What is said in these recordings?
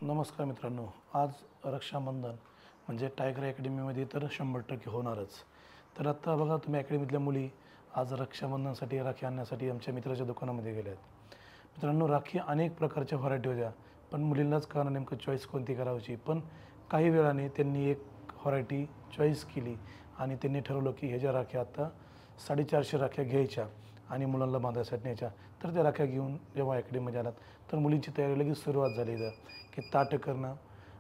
नमस्कार मित्रांनो, आज रक्षाबंधन म्हणजे टायगर अकॅडमीमध्ये तर 100% होणारच. तर आत्ता बघा तुम्ही अकॅडमीतल्या मुली आज रक्षाबंधनसाठी राखी आणण्यासाठी आमच्या मित्राच्या दुकानामध्ये गेल्या आहेत. मित्रांनो, राखी अनेक प्रकारच्या व्हरायटी होत्या, पण मुलींनाच कळलं नेमकं चॉईस कोणती करायची. पण काही वेळाने त्यांनी एक व्हरायटी चॉईस केली आणि त्यांनी ठरवलं की ह्याच्या राख्या आता 450 राख्या घ्यायच्या आणि मुलांना बांधायसाठी न्यायच्या. तर त्या राख्या घेऊन जेव्हा अकॅडमीमध्ये आलात तर मुलींची तयारी लगेच सुरुवात झाली इथं की ताटं करणं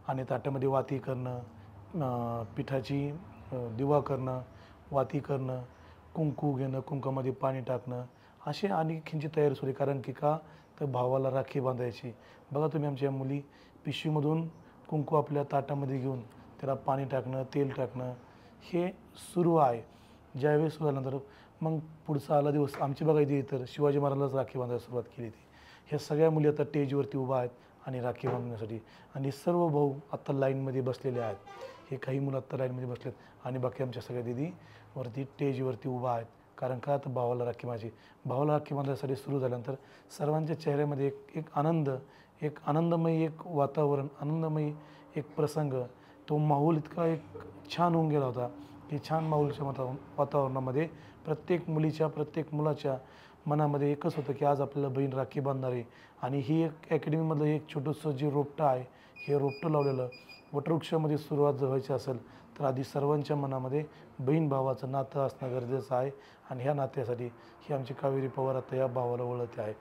आणि ताटामध्ये वाती करणं, पिठाची दिवा करणं, वाती करणं, कुंकू घेणं, कुंकामध्ये पाणी टाकणं, अशी आणखीनची तयारी सुरू आहे. कारण की का तर भावाला राखी बांधायची. बघा तुम्ही आमच्या मुली पिशवीमधून कुंकू आपल्या ताटामध्ये घेऊन त्याला पाणी टाकणं, तेल टाकणं हे सुरू आहे. ज्यावेळेस सुरू झाल्यानंतर मग पुढचा आला दिवस आमची बघायची तर शिवाजी महाराजांनाच राखी बांधायला सुरुवात केली ती. ह्या सगळ्या मुली आता स्टेजवरती उभा आहेत आणि राखी बांधण्यासाठी आणि सर्व भाऊ आत्ता लाईनमध्ये बसलेले आहेत. हे काही मुलं आत्ता लाईनमध्ये बसलेत आणि बाकी आमच्या सगळ्या दिदी वरती स्टेजवरती उभा आहेत. कारण का तर भावाला राखी माझी भावाला राखी बांधण्यासाठी सुरू झाल्यानंतर सर्वांच्या चेहऱ्यामध्ये एक एक आनंद, एक आनंदमयी एक वातावरण, आनंदमयी एक प्रसंग, तो माहोल इतका एक छान होऊन गेला होता की छान माहोलच्या वातावरणामध्ये प्रत्येक मुलीच्या, प्रत्येक मुलाच्या मनामध्ये एकच होतं की आज आपल्याला बहीण राखी बांधणार आहे. आणि ही एक अकॅडमीमधलं एक छोटंसं जे रोपटं आहे, हे रोपटं लावलेलं वटवृक्षामध्ये सुरुवात जर व्हायची असेल तर आधी सर्वांच्या मनामध्ये बहीण भावाचं नातं असणं गरजेचं आहे. आणि ह्या नात्यासाठी ही आमची कावेरी पवार आता या भावाला ओळखते आहे.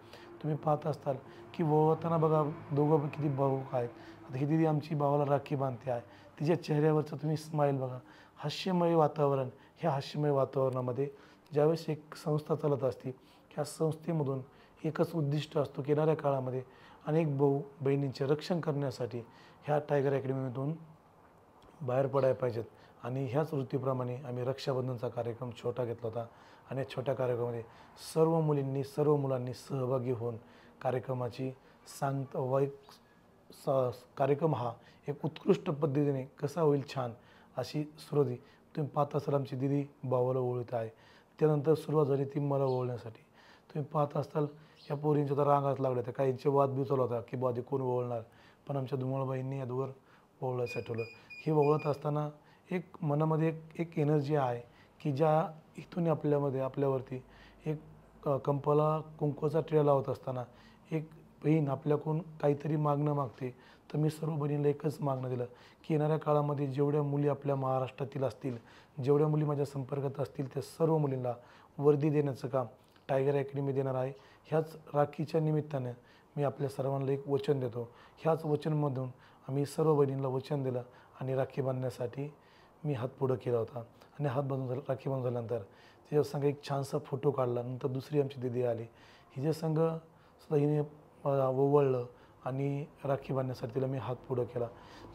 तुम्ही पाहत असताल की ओळखताना बघा दोघं किती भावूक आहेत. आता ही दिदी आमची भावाला राखी बांधते आहे, तिच्या चेहऱ्यावरचं तुम्ही स्माईल बघा, हास्यमय वातावरण. ह्या हास्यमय वातावरणामध्ये ज्यावेळेस एक संस्था चालत असते, ह्या संस्थेमधून एकच उद्दिष्ट असतो की येणाऱ्या काळामध्ये अनेक भाऊ बहिणींचे रक्षण करण्यासाठी ह्या टायगर अकॅडमीमधून बाहेर पडायला पाहिजेत. आणि ह्याच वृत्तीप्रमाणे आम्ही रक्षाबंधनचा कार्यक्रम छोटा घेतला होता आणि या छोट्या कार्यक्रमामध्ये सर्व मुलींनी, सर्व मुलांनी सहभागी होऊन कार्यक्रमाची कार्यक्रम हा एक उत्कृष्ट पद्धतीने कसा होईल छान अशी सुरुवात तुम्ही पाहत असाल. आमची दिदी भावाला ओळखत आहे, त्यानंतर सुरुवात झाली ती मला ओळखण्यासाठी. तुम्ही पाहत असताल या पोरींच्या तर रांगाच लागल्या त्या काहींचे वाद बी चालू होता की बाधी कोण ओळणार, पण आमच्या धुमाळबाईंनी यादवर ओवळायचं ठेवलं. हे ओवळत असताना एक मनामध्ये एक एनर्जी आहे की ज्या इथून आपल्यावरती एक कंपाला कुंकवाचा टिळा लावत असताना एक बहीण आपल्याकडून काहीतरी मागणं मागते. तर मी सर्व बहिणीला एकच मागणं दिलं की येणाऱ्या काळामध्ये जेवढ्या मुली आपल्या महाराष्ट्रातील असतील, जेवढ्या मुली माझ्या संपर्कात असतील त्या सर्व मुलींना वर्दी देण्याचं काम टायगर अकॅडमी देणार आहे. ह्याच राखीच्या निमित्तानं मी आपल्या सर्वांना एक वचन देतो. ह्याच वचनमधून आम्ही सर्व बहिणींना वचन दिलं आणि राखी बांधण्यासाठी मी हात पुढं केला होता. आणि हात बांधून राखी बांधून झाल्यानंतर तिच्या संग एक छानसा फोटो काढला. नंतर दुसरी आमची दिदी आली, हिच्या संग सुद्धा हिने ओवळलं आणि राखी बांधण्यासाठी तिला मी हात पुढं केला.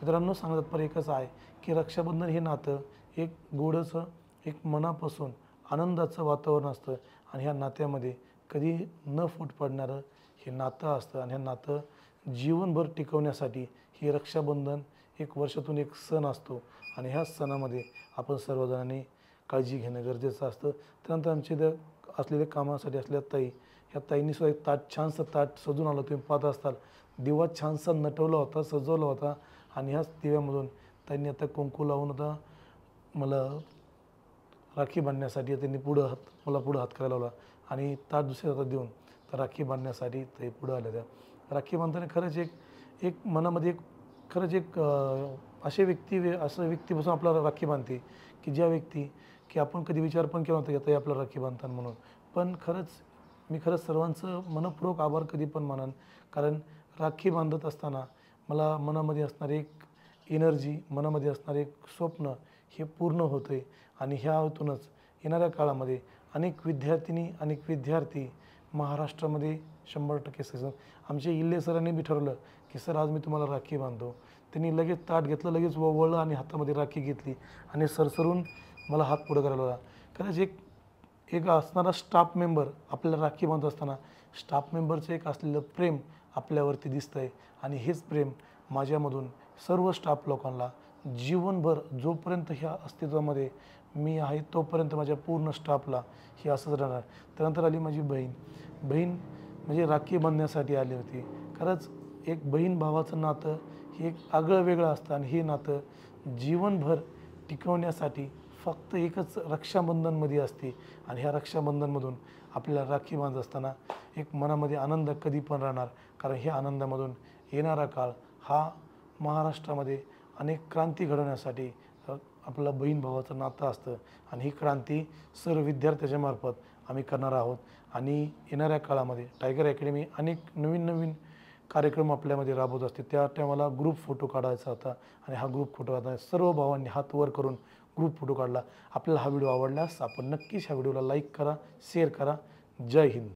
मित्रांनो, सांगण्यात पर एकच आहे की रक्षाबंधन हे नातं एक गोडचं, एक मनापासून आनंदाचं वातावरण असतं आणि ह्या नात्यामध्ये कधी न फूट पडणारं हे नातं असतं. आणि हे नातं जीवनभर टिकवण्यासाठी हे रक्षाबंधन एक वर्षातून एक सण असतो आणि ह्या सणामध्ये आपण सर्वजणांनी काळजी घेणं गरजेचं असतं. त्यानंतर आमच्या इथं असलेल्या कामासाठी असलेल्या ताई, ह्या ताईंनीसुद्धा एक छानसं ताट सजून आलं. तुम्ही पाहत असताल दिवा छानसा नटवला होता, सजवला होता आणि ह्याच दिव्यामधून त्यांनी आता कुंकू लावून आता मला राखी बांधण्यासाठी त्यांनी मला पुढं हात करायला लावला आणि ताट दुसऱ्या हातात देऊन तर राखी बांधण्यासाठी ते पुढं आल्या. त्या राखी बांधताना खरंच एक मनामध्ये खरंच असं व्यक्तीपासून आपल्याला राखी बांधते की ज्या व्यक्ती की आपण कधी विचार पण केला नव्हता की आता आपल्याला राखी बांधतात म्हणून. पण मी खरंच सर्वांचं मनपूर्वक आभार कधी पण मानन. कारण राखी बांधत असताना मला मनामध्ये असणारे एक एनर्जी, मनामध्ये असणारे एक स्वप्न हे पूर्ण होतं आहे. आणि ह्यातूनच येणाऱ्या काळामध्ये अनेक विद्यार्थिनी, अनेक विद्यार्थी महाराष्ट्रामध्ये 100% सक्सेस. आमचे इल्ले सरांनी बी ठरवलं की सर आज मी तुम्हाला राखी बांधतो. त्यांनी लगेच ताट घेतलं, लगेच ओवळलं आणि हातामध्ये राखी घेतली आणि सरसरून मला हात पुढं करायला लावला. खरंच एक असणारा स्टाफ मेंबर आपल्याला राखी बांधत असताना स्टाफ मेंबरचं एक असलेलं प्रेम आपल्यावरती दिसतं आहे. आणि हेच प्रेम माझ्यामधून सर्व स्टाफ लोकांना जीवनभर जोपर्यंत ह्या अस्तित्वामध्ये मी आहे तोपर्यंत माझ्या पूर्ण स्टाफला हे असंच राहणार. त्यानंतर आली माझी बहीण म्हणजे राखी बांधण्यासाठी आली होती. खरंच एक बहीण भावाचं नातं हे एक आगळं वेगळं असतं आणि हे नातं जीवनभर टिकवण्यासाठी फक्त एकच रक्षाबंधनमध्ये असते. आणि ह्या रक्षाबंधनमधून आपल्याला राखी बांधत असताना एक मनामध्ये आनंद कधी पण राहणार, कारण ह्या आनंदामधून येणारा काळ हा महाराष्ट्रामध्ये अनेक क्रांती घडवण्यासाठी आपलं बहीण भावाचं नातं असतं. आणि ही क्रांती सर्व विद्यार्थ्याच्या मार्फत आम्ही करणार आहोत. आणि येणाऱ्या काळामध्ये टायगर अकॅडमी अनेक नवीन नवीन कार्यक्रम आपल्यामध्ये राबवत असते. त्या टायमाला ग्रुप फोटो काढायचा होता आणि हा ग्रुप फोटो आता सर्व भावांनी हात वर करून ग्रुप फोटो काढला. आपल्याला हा व्हिडिओ आवडल्यास आपण नक्कीच ह्या व्हिडिओला लाईक करा, शेअर करा. जय हिंद.